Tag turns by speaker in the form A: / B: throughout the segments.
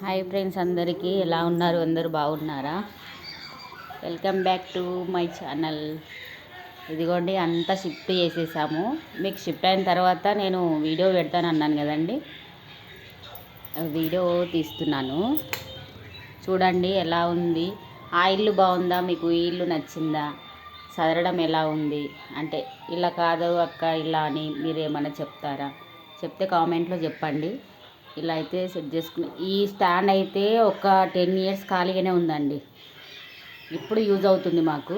A: Hi friends, అందరికీ ఎలా ఉన్నారు? అందరూ బాగున్నారా? Welcome back to my channel. ఇదిగోండి, అంతా షిఫ్ట్ చేసేసాము. మీకు షిఫ్ట్ అయిన తర్వాత నేను వీడియో పెడతాను అన్నాను కదండి, వీడియో తీస్తున్నాను. చూడండి ఎలా ఉంది. ఆ ఇల్లు బాగుందా? మీకు ఈ ఇల్లు నచ్చిందా? సదరడం ఎలా ఉంది అంటే ఇలా కాదు అక్క ఇలా అని మీరు ఏమైనా చెప్తారా? చెప్తే కామెంట్లో చెప్పండి. ఇలా అయితే సెట్ చేసుకుని ఈ స్టాండ్ అయితే ఒక 10 years ఖాళీగానే ఉందండి. ఇప్పుడు యూజ్ అవుతుంది మాకు.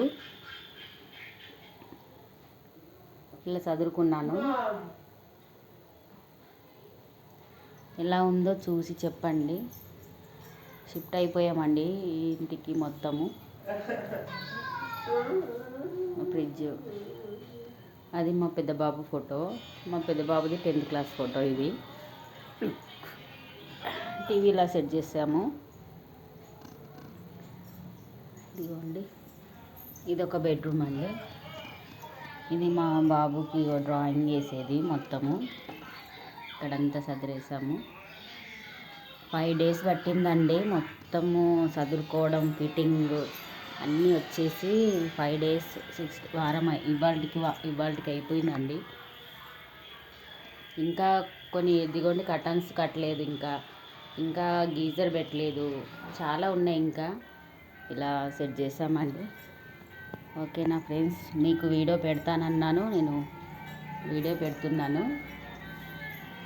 A: ఇలా చదువుకున్నాను. ఎలా ఉందో చూసి చెప్పండి. షిఫ్ట్ అయిపోయామండి ఈ ఇంటికి మొత్తము. ఫ్రిడ్జ్ అది మా పెద్ద బాబు ఫోటో. మా పెద్ద బాబుది 10th class ఫోటో. ఇది టీవీలా సెట్ చేసాము. ఇదిగోండి, ఇది ఒక బెడ్రూమ్ అండి. ఇది మా బాబుకి డ్రాయింగ్ వేసేది మొత్తము. ఇక్కడంతా సదిరేసాము. 5 days పట్టిందండి మొత్తము సదురుకోవడం, ఫిట్టింగ్ అన్నీ వచ్చేసి 5 days 6 వారం ఇవాళకి అయిపోయిందండి. ఇంకా కొన్ని ఇదిగోండి కర్టన్స్ కట్టలేదు, ఇంకా గీజర్ పెట్టలేదు, చాలా ఉన్నాయి. ఇంకా ఇలా సెట్ చేసామండి. ఓకేనా ఫ్రెండ్స్, మీకు వీడియో పెడతానన్నాను, నేను వీడియో పెడుతున్నాను.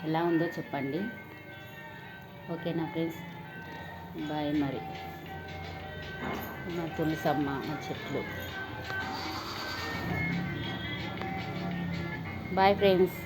A: ఎలా ఉందో చెప్పండి. ఓకేనా ఫ్రెండ్స్, బాయ్. మరి మా తులసమ్మ, మా చెట్లు. Bye friends.